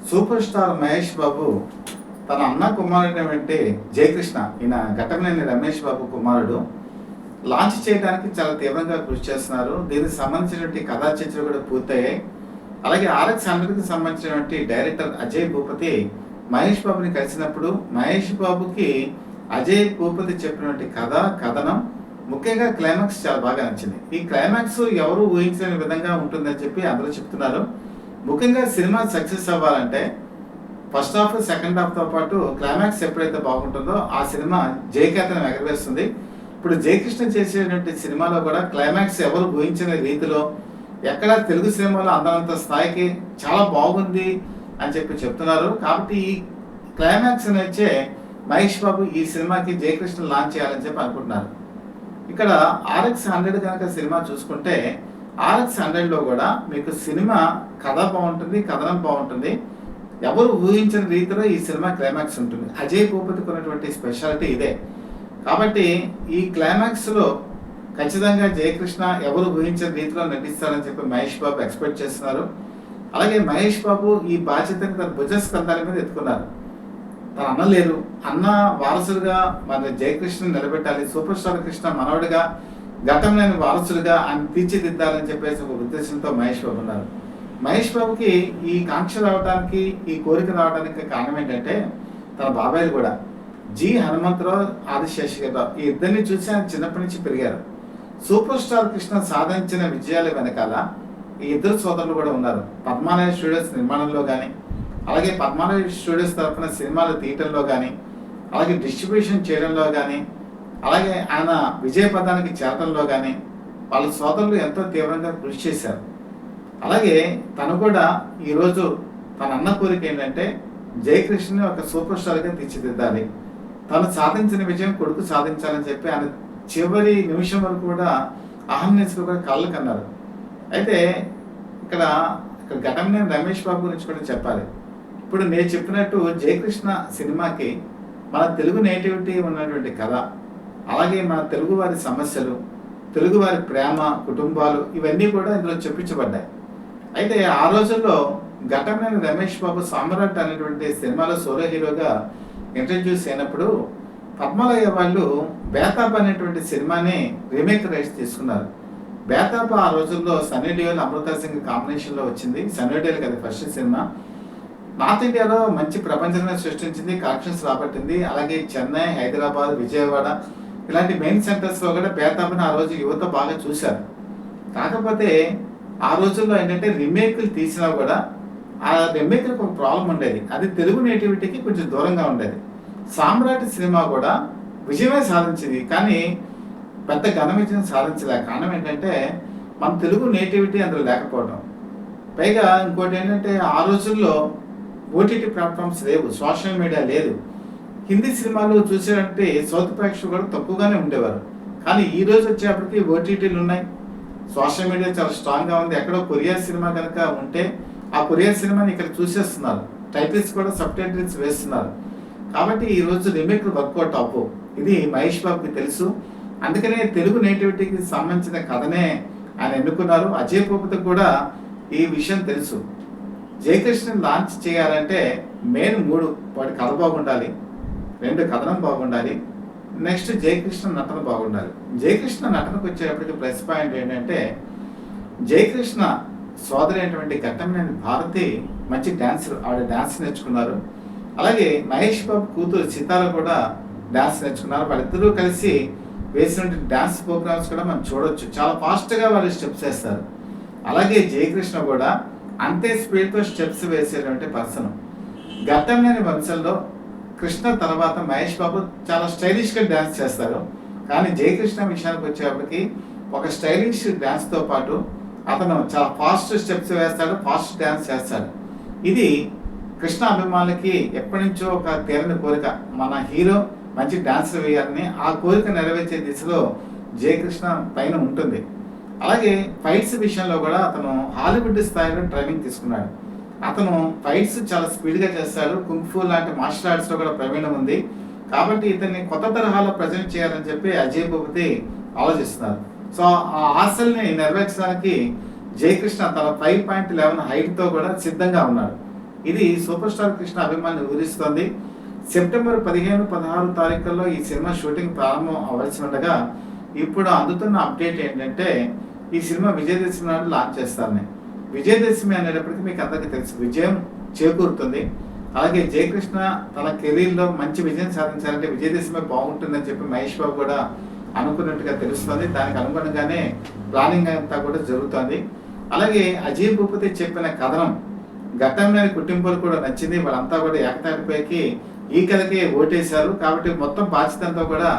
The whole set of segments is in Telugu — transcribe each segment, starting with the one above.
సూపర్ స్టార్ మహేష్ బాబు తన అన్న కుమారుడైనటువంటి జయకృష్ణ, ఈయన ఘట్టమనేని రమేష్ బాబు కుమారుడు, లాంచ్ చేయడానికి చాలా తీవ్రంగా కృషి చేస్తున్నారు. దీనికి సంబంధించినటువంటి కథా చర్చలు కూడా పూర్తయ్యాయి. అలాగే RX 100కి సంబంధించినటువంటి డైరెక్టర్ అజయ్ భూపతి మహేష్ బాబుని కలిసినప్పుడు మహేష్ బాబుకి అజయ్ భూపతి చెప్పినటువంటి కథనం, ముఖ్యంగా క్లైమాక్స్ చాలా బాగా నచ్చింది. ఈ క్లైమాక్స్ ఎవరు ఊహించని విధంగా ఉంటుందని చెప్పి అందరూ చెప్తున్నారు. ముఖ్యంగా సినిమా సక్సెస్ అవ్వాలంటే ఫస్ట్ హాఫ్ సెకండ్ హాఫ్తో పాటు క్లైమాక్స్ ఎప్పుడైతే బాగుంటుందో ఆ సినిమా జయకేతనం ఎగరవేస్తుంది. ఇప్పుడు జయకృష్ణ చేసేటువంటి సినిమాలో కూడా క్లైమాక్స్ ఎవరు ఊహించిన రీతిలో ఎక్కడ తెలుగు సినిమాలో అందనంత స్థాయికి చాలా బాగుంది అని చెప్పి చెప్తున్నారు. కాబట్టి ఈ క్లైమాక్స్ వచ్చే మహేష్ బాబు ఈ సినిమాకి జయకృష్ణ లాంచ్ చేయాలని చెప్పి అనుకుంటున్నారు. ఇక్కడ RX 100 కనుక సినిమా చూసుకుంటే RX 100లో కూడా మీకు సినిమా కథ బాగుంటుంది, కథనం బాగుంటుంది. ఎవరు ఊహించిన రీతిలో ఈ సినిమా క్లైమాక్స్ ఉంటుంది. అజయ్ భూపతికి ఉన్నటువంటి స్పెషాలిటీ ఇదే. కాబట్టి ఈ క్లైమాక్స్లో ఖచ్చితంగా జయకృష్ణ ఎవరు ఊహించిన రీతిలో నటిస్తారని చెప్పి మహేష్ బాబు ఎక్స్పెక్ట్ చేస్తున్నారు. అలాగే మహేష్ బాబు ఈ బాధ్యతను తన భుజస్కంధాల మీద ఎత్తుకున్నారు. తన అన్న లేరు, అన్న వారసుడిగా మన జయకృష్ణ నిలబెట్టాలి, సూపర్ స్టార్ కృష్ణ మనవడిగా ఘట్టమనేని వారసుడిగా ఆయన తీర్చిదిద్దాలని చెప్పేసి ఒక ఉద్దేశంతో మహేష్ బాబు ఉన్నారు. మహేష్ బాబుకి ఈ కాంక్ష రావడానికి, ఈ కోరిక రావడానికి కారణం ఏంటంటే తన బాబాయిలు కూడా జి హనుమంతరావు, ఆదిశేషగిరిరావు, ఈ ఇద్దరిని చూసి ఆయన చిన్నప్పటి నుంచి పెరిగారు. సూపర్ స్టార్ కృష్ణ సాధించిన విజయాల వెనకాల ఈ ఇద్దరు సోదరులు కూడా ఉన్నారు. పద్మాలయ స్టూడియోస్ నిర్మాణంలో కానీ, అలాగే పద్మాలయ స్టూడియోస్ తరఫున సినిమాలు తీయటంలో కానీ, అలాగే డిస్ట్రిబ్యూషన్ చేయడంలో కానీ, అలాగే ఆయన విజయ పదానికి చేరటంలో కానీ వాళ్ళ సోదరులు ఎంతో తీవ్రంగా కృషి చేశారు. అలాగే తను కూడా ఈరోజు తన అన్న కోరిక ఏంటంటే జయకృష్ణని ఒక సూపర్ స్టార్గా తీర్చిదిద్దాలి, తను సాధించిన విజయం కొడుకు సాధించాలని చెప్పి ఆయన చివరి నిమిషం వరకు కూడా అహర్నిశలు కూడా కళ్ళు కన్నారు. అయితే ఇక్కడ ఘట్టమనేని రమేష్ బాబు గురించి కూడా చెప్పాలి. ఇప్పుడు నేను చెప్పినట్టు జయకృష్ణ సినిమాకి మన తెలుగు నేటివిటీ ఉన్నటువంటి కథ, అలాగే మన తెలుగు వారి సమస్యలు, తెలుగు వారి ప్రేమ, కుటుంబాలు ఇవన్నీ కూడా ఇందులో చెప్పించబడ్డాయి. అయితే ఆ రోజుల్లో ఘట్టమనేని రమేష్ బాబు సామ్రాట్ అనేటువంటి సినిమాలో సోలో హీరోగా ఇంట్రడ్యూస్ అయినప్పుడు పద్మాలయ వాళ్ళు బేతాబ్ అనేటువంటి సినిమాని రీమేక్ రైట్స్ తీసుకున్నారు. బేతాబ్ ఆ రోజుల్లో సన్నీ డియోల్, అమృతా సింగ్ కాంబినేషన్లో వచ్చింది. సన్నీ డియోల్కి అది ఫస్ట్ సినిమా. నార్త్ ఇండియాలో మంచి ప్రపంచాన్ని సృష్టించింది, కలెక్షన్స్ రాబట్టింది. అలాగే చెన్నై, హైదరాబాద్, విజయవాడ ఇలాంటి మెయిన్ సెంటర్స్లో కూడా బేతాబ్ని ఆ రోజు యువత బాగా చూశారు. కాకపోతే ఆ రోజుల్లో ఏంటంటే రీమేక్లు తీసినా కూడా ఆ రీమేక్లకు ఒక ప్రాబ్లం ఉండేది. అది తెలుగు నేటివిటీకి కొంచెం దూరంగా ఉండేది. సామ్రాట్ సినిమా కూడా విజయమే సాధించింది, కానీ పెద్ద ఘన విజయం సాధించలే. కారణం ఏంటంటే మన తెలుగు నేటివిటీ అందులో లేకపోవడం. పైగా ఇంకోటి ఏంటంటే ఆ రోజుల్లో OTT ప్లాట్ఫామ్స్ లేవు, సోషల్ మీడియా లేదు. హిందీ సినిమాలు చూసేటంటే సౌత్ ప్రేక్షకులు కూడా తక్కువగానే ఉండేవారు. కానీ ఈ రోజు వచ్చేప్పటికి OTTలు ఉన్నాయి, సోషల్ మీడియా చాలా స్ట్రాంగ్గా ఉంది. ఎక్కడో కొరియా సినిమా కనుక ఉంటే ఆ కొరియా సినిమాని ఇక్కడ చూసేస్తున్నారు, టైటిల్స్ కూడా సబ్ టైటిల్స్ వేస్తున్నారు. కాబట్టి ఈ రోజు రీమేక్లు వర్కౌట్ అవ్వవు. ఇది మహేష్ బాబుకి తెలుసు. అందుకనే తెలుగు నేటివిటీకి సంబంధించిన కథనే ఆయన ఎన్నుకున్నారు. అజయ్ భూపతికి కూడా ఈ విషయం తెలుసు. జయకృష్ణని లాంచ్ చేయాలంటే మెయిన్ 3: వాటి కథ బాగుండాలి, 2 కథనం బాగుండాలి, నెక్స్ట్ జయకృష్ణ నటన బాగుండాలి. జయకృష్ణ నటనకు వచ్చేటప్పటికి ప్లస్ పాయింట్ ఏంటంటే జయకృష్ణ సోదరి అయినటువంటి ఘట్టమనేని భారతి మంచి డాన్సర్, ఆవిడ డాన్స్ నేర్చుకున్నారు. అలాగే మహేష్ బాబు కూతురు సితార కూడా డాన్స్ నేర్చుకున్నారు. వాళ్ళిద్దరూ కలిసి వేసినటువంటి డాన్స్ ప్రోగ్రామ్స్ కూడా మనం చూడొచ్చు. చాలా ఫాస్ట్గా వాళ్ళు స్టెప్స్ వేస్తారు. అలాగే జయకృష్ణ కూడా అంతే స్పీడ్తో స్టెప్స్ వేసేటువంటి పర్సన్. ఘట్టమనేని వంశంలో కృష్ణ తర్వాత మహేష్ బాబు చాలా స్టైలిష్గా డ్యాన్స్ చేస్తారు. కానీ జయకృష్ణ విషయానికి వచ్చేప్పటికి ఒక స్టైలిష్ డ్యాన్స్తో పాటు అతను చాలా ఫాస్ట్ స్టెప్స్ వేస్తాడు, ఫాస్ట్ డ్యాన్స్ చేస్తాడు. ఇది కృష్ణ అభిమానులకి ఎప్పటి నుంచో ఒక తీరని కోరిక, మన హీరో మంచి డాన్సులు వేయాలని. ఆ కోరిక నెరవేర్చే దిశలో జయకృష్ణ పైన ఉంటుంది. అలాగే ఫైట్స్ విషయంలో కూడా అతను హాలీవుడ్ స్థాయిలో ట్రైనింగ్ తీసుకున్నాడు. అతను ఫైట్స్ చాలా స్పీడ్గా చేస్తాడు. కుంగ్ఫూ లాంటి మార్షల్ ఆర్ట్స్లో కూడా ప్రవీణం ఉంది. కాబట్టి ఇతన్ని కొత్త తరహాలో ప్రజెంట్ చేయాలని చెప్పి అజయ్ భూపతి ఆలోచిస్తున్నారు. సో ఆ ఆశల్ని నెరవేర్చడానికి జయకృష్ణ తన 5.11 హైట్తో కూడా సిద్ధంగా ఉన్నాడు. ఇది సూపర్ స్టార్ కృష్ణ అభిమానులు ఊరిస్తోంది. సెప్టెంబర్ 15, 16 తారీఖుల్లో ఈ సినిమా షూటింగ్ ప్రారంభం అవ్వాల్సి ఉండగా ఇప్పుడు అందుతున్న అప్డేట్ ఏంటంటే ఈ సినిమా విజయదశమి నాడు లాంచ్ చేస్తారని. విజయదశమి అనేటప్పటికీ మీకు అందరికీ తెలుసు విజయం చేకూరుతుంది. అలాగే జయకృష్ణ తన కెరీర్లో మంచి విజయం సాధించాలంటే విజయదశమి బాగుంటుందని చెప్పి మహేష్ బాబు కూడా అనుకున్నట్టుగా తెలుస్తుంది. దానికి అనుగుణంగానే ప్లానింగ్ అంతా కూడా జరుగుతుంది. అలాగే అజయ్ భూపతి చెప్పిన కథనం ఘట్టంలోని కుటుంబాలు కూడా నచ్చింది. వాళ్ళంతా కూడా ఏకతాటిపైకి ఈ కథకే ఓటేశారు. కాబట్టి మొత్తం బాధ్యత అంతా కూడా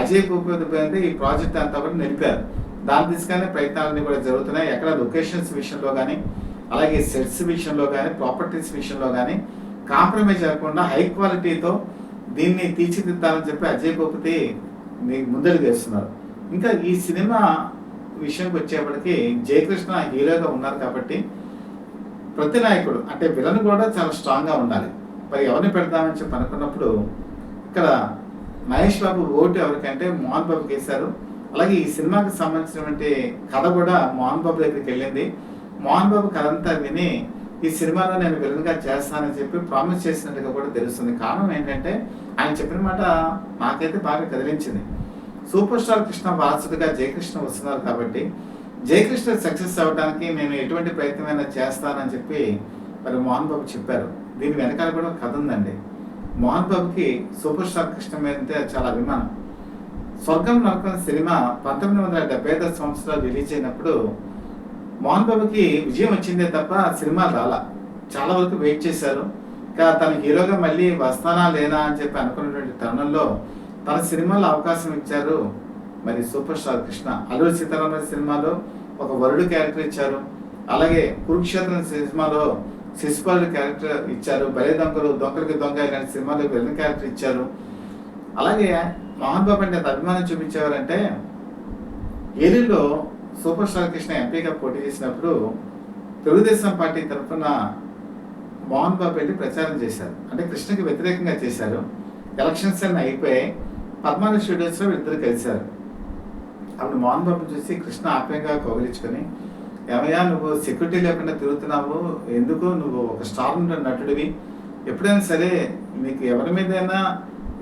అజయ్ భూపతి పైన ఈ ప్రాజెక్ట్ అంతా కూడా నిలిపారు. దాని దిశగానే ప్రయత్నాలన్నీ కూడా జరుగుతున్నాయి. ఎక్కడ లొకేషన్స్ విషయంలో కానీ, అలాగే సెట్స్ విషయంలో కానీ, ప్రాపర్టీస్ విషయంలో కానీ కాంప్రమైజ్ అవ్వకుండా హై క్వాలిటీతో దీన్ని తీర్చిదిద్దాలని చెప్పి అజయ్ భూపతి ముందడుగు వేస్తున్నారు. ఇంకా ఈ సినిమా విషయంకి వచ్చేప్పటికి జయకృష్ణ హీరోగా ఉన్నారు కాబట్టి ప్రతి నాయకుడు అంటే విలన్ కూడా చాలా స్ట్రాంగ్గా ఉండాలి. మరి ఎవరిని పెడదామని చెప్పి అనుకున్నప్పుడు ఇక్కడ మహేష్ బాబు ఓటు ఎవరికంటే మోహన్ బాబుకి వేశారు. అలాగే ఈ సినిమాకి సంబంధించినటువంటి కథ కూడా మోహన్ బాబు దగ్గరికి వెళ్ళింది. మోహన్ బాబు కథ అంతా విని ఈ సినిమాలో నేను విలన్గా చేస్తానని చెప్పి ప్రామిస్ చేసినట్టుగా కూడా తెలుస్తుంది. కారణం ఏంటంటే ఆయన చెప్పిన మాట నాకైతే బాగా కదిలించింది. సూపర్ స్టార్ కృష్ణ వారసుడిగా జయకృష్ణ వస్తున్నారు కాబట్టి జయకృష్ణ సక్సెస్ అవ్వడానికి నేను ఎటువంటి ప్రయత్నమైనా చేస్తానని చెప్పి మరి మోహన్ బాబు చెప్పారు. దీని వెనకాల కూడా కథ ఉందండి. మోహన్ బాబుకి సూపర్ స్టార్ కృష్ణ మీద చాలా అభిమానం. స్వర్గం నరకం సినిమా 1975 సంవత్సరాలు రిలీజ్ అయినప్పుడు మోహన్ బాబుకి విజయం వచ్చిందే తప్ప సినిమా రాలా. చాలా వరకు వెయిట్ చేశారు. ఇంకా తన హీరోగా మళ్ళీ వస్తానా లేనా అని చెప్పి అనుకున్నటువంటి తరుణంలో తన సినిమాలో అవకాశం ఇచ్చారు మరి సూపర్ స్టార్ కృష్ణ. అల్లూరి సీతారామరాజు సినిమాలో ఒక వరుడు క్యారెక్టర్ ఇచ్చారు. అలాగే కురుక్షేత్రం సినిమాలో శిశుపాలుడు క్యారెక్టర్ ఇచ్చారు. బలే దొంగలు, దొంగలకి దొంగ ఇలాంటి సినిమాలో విలన్ క్యారెక్టర్ ఇచ్చారు. అలాగే మోహన్ బాబు అంటే అభిమానం చూపించేవారంటే ఏలూరులో సూపర్ స్టార్ కృష్ణ ఎంపీగా పోటీ చేసినప్పుడు తెలుగుదేశం పార్టీ తరఫున మోహన్ బాబు వెళ్ళి ప్రచారం చేశారు. అంటే కృష్ణకి వ్యతిరేకంగా చేశారు. ఎలక్షన్స్ అన్నీ అయిపోయి పద్మావతి స్టూడియోస్లో ఇద్దరు కలిశారు. అప్పుడు మోహన్ బాబు చూసి కృష్ణ ఆప్యాయంగా కౌగిలించుకొని ఏమయ్యా నువ్వు సెక్యూరిటీ లేకుండా తిరుగుతున్నావు ఎందుకు, నువ్వు ఒక స్టార్ నటుడివి, ఎప్పుడైనా సరే నీకు ఎవరి మీదైనా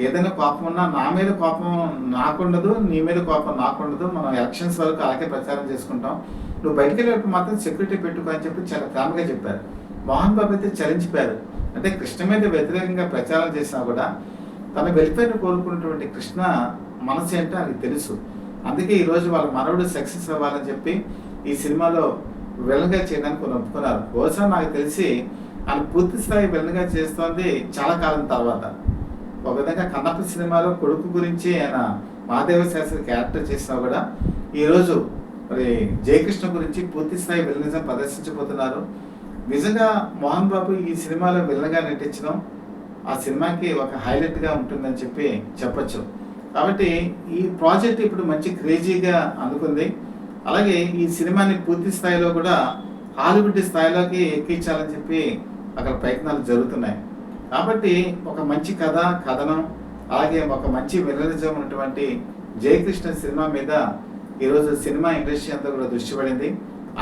ఏదైనా కోపం ఉన్నా నా మీద కోపం నాకుండదు, నీ మీద కోపం నాకుండదు, మనం ఎలక్షన్స్ వరకు అలాగే ప్రచారం చేసుకుంటాం, నువ్వు బయటికి వెళ్ళేటప్పుడు మాత్రం సెక్యూరిటీ పెట్టుకో అని చెప్పి చాలా ప్రేమగా చెప్పారు. మోహన్ బాబు అయితే చలించిపోయారు. అంటే కృష్ణ మీద వ్యతిరేకంగా ప్రచారం చేసినా కూడా తన వెల్ఫేర్ని కోరుకున్నటువంటి కృష్ణ మనసు ఏంటో అది తెలుసు. అందుకే ఈరోజు వాళ్ళ మనవడు సక్సెస్ అవ్వాలని చెప్పి ఈ సినిమాలో విలన్గా చేయడానికి కొన్ని ఒప్పుకున్నారు. బహుశా నాకు తెలిసి ఆయన పూర్తి స్థాయి విలన్గా చేస్తోంది చాలా కాలం తర్వాత. ఒక విధంగా కన్నప్ప సినిమాలో కొడుకు గురించి ఆయన మహాదేవ శాస్త్రి క్యారెక్టర్ చేసినా కూడా ఈరోజు మరి జయకృష్ణ గురించి పూర్తి స్థాయి విలనిజం ప్రదర్శించబోతున్నారు. నిజంగా మోహన్ బాబు ఈ సినిమాలో విలన్గా నటించడం ఆ సినిమాకి ఒక హైలైట్గా ఉంటుందని చెప్పి చెప్పచ్చు. కాబట్టి ఈ ప్రాజెక్ట్ ఇప్పుడు మంచి క్రేజీగా అందుకుంది. అలాగే ఈ సినిమాని పూర్తి స్థాయిలో కూడా హాలీవుడ్ స్థాయిలోకి ఎక్కించాలని చెప్పి అక్కడ ప్రయత్నాలు జరుగుతున్నాయి. కాబట్టి ఒక మంచి కథ, కథనం, అలాగే ఒక మంచి విలనిజం ఉన్నటువంటి జయకృష్ణ సినిమా మీద ఈరోజు సినిమా ఇండస్ట్రీ అంతా కూడా దృష్టి పడింది.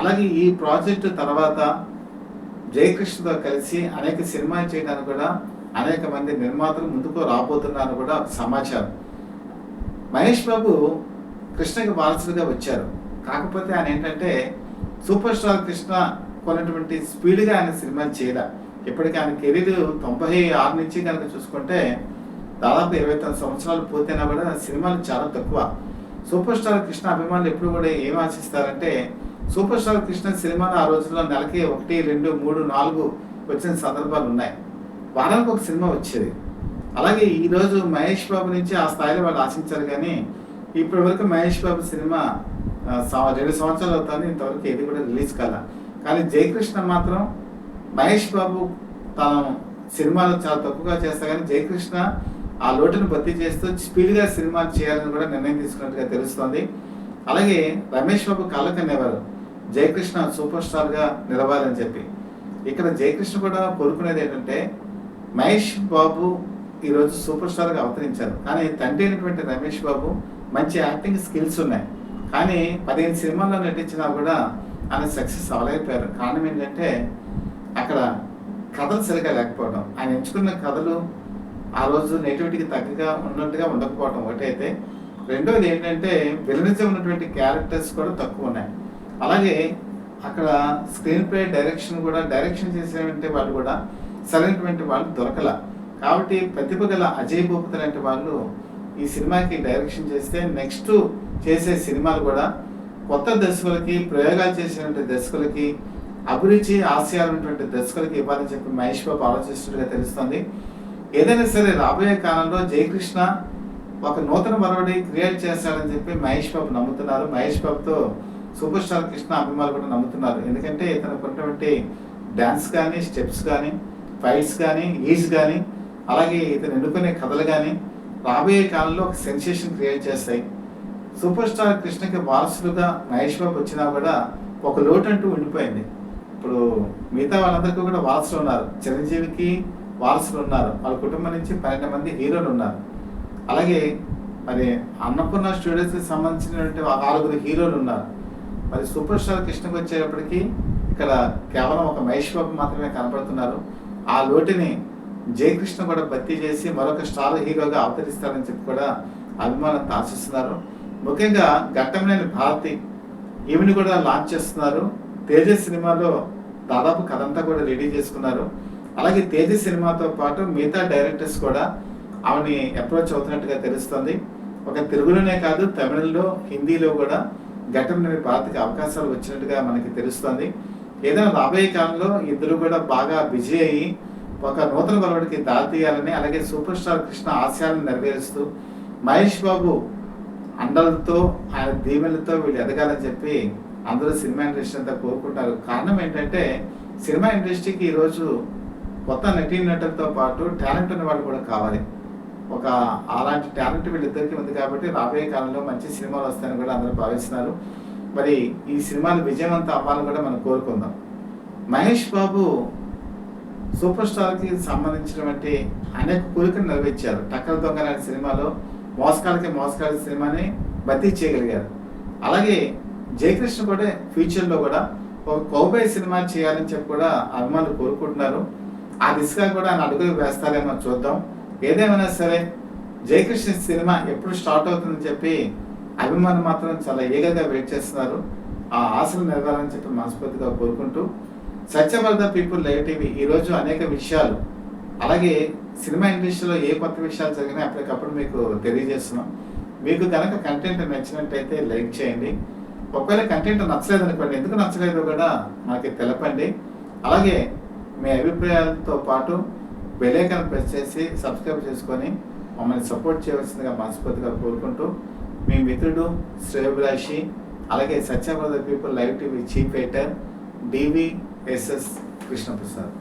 అలాగే ఈ ప్రాజెక్టు తర్వాత జయకృష్ణతో కలిసి అనేక సినిమాలు చేయడానికి కూడా అనేక మంది నిర్మాతలు ముందుకు రాబోతున్నారని కూడా సమాచారం. మహేష్ బాబు కృష్ణకి వారసుడిగా వచ్చారు. కాకపోతే ఆయన ఏంటంటే సూపర్ స్టార్ కృష్ణ కొన్నటువంటి స్పీడ్గా ఆయన సినిమాలు చేయలే. ఇప్పటికీ ఆయన కెరీర్ 96 నుంచి కనుక చూసుకుంటే దాదాపు 29 సంవత్సరాలు పూర్తయినా కూడా సినిమాలు చాలా తక్కువ. సూపర్ స్టార్ కృష్ణ అభిమానులు ఎప్పుడు కూడా ఏం ఆశిస్తారంటే సూపర్ స్టార్ కృష్ణ సినిమాలు ఆ రోజుల్లో నెలకి 1, 2, 3, 4 వచ్చిన సందర్భాలు ఉన్నాయి. వారానికి ఒక సినిమా వచ్చేది. అలాగే ఈరోజు మహేష్ బాబు నుంచి ఆ స్థాయిలో వాళ్ళు ఆశించారు. కానీ ఇప్పటి వరకు మహేష్ బాబు సినిమా 2 సంవత్సరాలు అవుతుంది, ఇంతవరకు ఏది కూడా రిలీజ్ కాల. కానీ జయకృష్ణ మాత్రం మహేష్ బాబు తను సినిమాలు చాలా తక్కువగా చేస్తా కానీ జయకృష్ణ ఆ లోటును భర్తీ చేస్తూ స్పీడ్గా సినిమాలు చేయాలని కూడా నిర్ణయం తీసుకున్నట్టుగా తెలుస్తోంది. అలాగే రమేష్ బాబు కళ్ళకనేవారు జయకృష్ణ సూపర్ స్టార్గా నిలవాలని చెప్పి. ఇక్కడ జయకృష్ణ కూడా కోరుకునేది ఏంటంటే మహేష్ బాబు ఈరోజు సూపర్ స్టార్గా అవతరించారు. కానీ తండ్రి అయినటువంటి రమేష్ బాబు మంచి యాక్టింగ్ స్కిల్స్ ఉన్నాయి. కానీ 15 సినిమాల్లో నటించినా కూడా ఆయన సక్సెస్ అవ్వలేకపోయారు. కారణం ఏంటంటే అక్కడ కథలు సరిగా లేకపోవడం, ఆయన ఎంచుకున్న కథలు ఆ రోజు నేటివిటీకి తగ్గగా ఉన్నట్టుగా ఉండకపోవడం ఒకటైతే, రెండోది ఏంటంటే విలనిజం ఉన్నటువంటి క్యారెక్టర్స్ కూడా తక్కువ ఉన్నాయి. అలాగే అక్కడ స్క్రీన్ ప్లే డైరెక్షన్ చేసేటువంటి వాళ్ళు కూడా సరైనటువంటి వాళ్ళు దొరకల. కాబట్టి ప్రతిభ గల అజయ్ భూపతి లాంటి వాళ్ళు ఈ సినిమాకి డైరెక్షన్ చేస్తే నెక్స్ట్ చేసే సినిమాలు కూడా కొత్త దర్శకులకి, ప్రయోగాలు చేసినటువంటి దర్శకులకి, అభిరుచి ఆశయాలు ఉన్నటువంటి దర్శకులకి ఇవ్వాలని చెప్పి మహేష్ బాబు ఆలోచిస్తున్నట్టుగా తెలుస్తుంది. ఏదైనా సరే రాబోయే కాలంలో జయకృష్ణ ఒక నూతన మరొకటి క్రియేట్ చేస్తాడని చెప్పి మహేష్ బాబు నమ్ముతున్నారు. మహేష్ బాబుతో సూపర్ స్టార్ కృష్ణ అభిమానులు కూడా నమ్ముతున్నారు. ఎందుకంటే ఇతనికి ఉన్నటువంటి డ్యాన్స్ కానీ, స్టెప్స్ కానీ, ఫైట్స్ కానీ, ఈజ్ కానీ, అలాగే ఇతను ఎన్నుకునే కథలు కానీ రాబోయే కాలంలో ఒక సెన్సేషన్ క్రియేట్ చేస్తాయి. సూపర్ స్టార్ కృష్ణకి వారసులుగా మహేష్ బాబు వచ్చినా కూడా ఒక లోటు అంటూ ఉండిపోయింది. ఇప్పుడు మిగతా వాళ్ళందరికీ కూడా వారసులు ఉన్నారు. చిరంజీవికి వారసులు ఉన్నారు. వాళ్ళ కుటుంబం నుంచి 12 మంది హీరోలు ఉన్నారు. అలాగే మరి అన్నపూర్ణ స్టూడియోస్కి సంబంధించినటువంటి 6 హీరోలు ఉన్నారు. మరి సూపర్ స్టార్ కృష్ణకి వచ్చేటప్పటికి ఇక్కడ కేవలం ఒక మహేష్ బాబు మాత్రమే కనపడుతున్నారు. ఆ లోటుని జయకృష్ణ కూడా భర్తీ చేసి మరొక స్టార్ హీరోగా అవతరిస్తారని చెప్పి కూడా అభిమానులు ఆశిస్తున్నారు. ముఖ్యంగా ఘట్టమనేని భారతి, ఈవిని కూడా లాంచ్ చేస్తున్నారు. తేజస్ సినిమాలో దాదాపు కథ అంతా కూడా రెడీ చేసుకున్నారు. అలాగే తేజస్ సినిమాతో పాటు మిగతా డైరెక్టర్స్ కూడా ఆమెని అప్రోచ్ అవుతున్నట్టుగా తెలుస్తుంది. ఒక తెలుగులోనే కాదు, తమిళంలో, హిందీలో కూడా ఘట్టమనేని భారతికి అవకాశాలు వచ్చినట్టుగా మనకి తెలుస్తుంది. ఏదైనా రాబోయే కాలంలో ఇద్దరు కూడా బాగా బిజీ అయ్యి ఒక నూతన బలవాడికి దారితీయాలని, అలాగే సూపర్ స్టార్ కృష్ణ ఆశయాలను నెరవేరుస్తూ మహేష్ బాబు అండలతో, ఆయన దీవెనలతో వీళ్ళు ఎదగాలని చెప్పి అందరూ సినిమా ఇండస్ట్రీ అంతా కోరుకుంటారు. కారణం ఏంటంటే సినిమా ఇండస్ట్రీకి ఈరోజు కొత్త నటీనటులతో పాటు టాలెంట్ ఉన్న వాళ్ళు కూడా కావాలి. ఒక అలాంటి టాలెంట్ వీళ్ళిద్దరికీ ఉంది కాబట్టి రాబోయే కాలంలో మంచి సినిమాలు వస్తాయని కూడా అందరూ భావిస్తున్నారు. మరి ఈ సినిమాలు విజయవంతం అవ్వాలని కూడా మనం కోరుకుందాం. మహేష్ బాబు సూపర్ స్టార్కి సంబంధించినటువంటి అనేక కోరికలు నెరవేర్చారు. టక్కల దొంగ లాంటి సినిమాలో మోసకాలకి సినిమాని భర్తీ చేయగలిగారు. అలాగే జయకృష్ణ కూడా ఫ్యూచర్లో కూడా ఒక కౌబాయ్ సినిమా చేయాలని చెప్పి కూడా అభిమానులు కోరుకుంటున్నారు. ఆ దిశగా కూడా ఆయన అడుగులు వేస్తారేమో చూద్దాం. ఏదేమైనా సరే జయకృష్ణ సినిమా ఎప్పుడు స్టార్ట్ అవుతుందని చెప్పి అభిమానులు మాత్రం చాలా ఈగర్గా వెయిట్ చేస్తున్నారు. ఆ ఆశలు నెరవేరాలని చెప్పి మనస్ఫూర్తిగా కోరుకుంటూ, Satyam for the people live TV ఈరోజు అనేక విషయాలు, అలాగే సినిమా ఇండస్ట్రీలో ఏ కొత్త విషయాలు జరిగినా ఎప్పటికప్పుడు మీకు తెలియజేస్తున్నాం. మీకు కనుక కంటెంట్ నచ్చినట్టయితే లైక్ చేయండి. ఒకవేళ కంటెంట్ నచ్చలేదు అనుకోండి, ఎందుకు నచ్చలేదో కూడా మనకి తెలపండి. అలాగే మీ అభిప్రాయాలతో పాటు బెల్ ఐకాన్ ప్రెస్ చేసి సబ్స్క్రైబ్ చేసుకొని మమ్మల్ని సపోర్ట్ చేయవలసిందిగా మనస్ఫూర్తిగా కోరుకుంటూ, మీ మిత్రుడు శ్రేయోభిలాషి, అలాగే Satyam for the people live TV chief editor DVSS Krishnaprasad.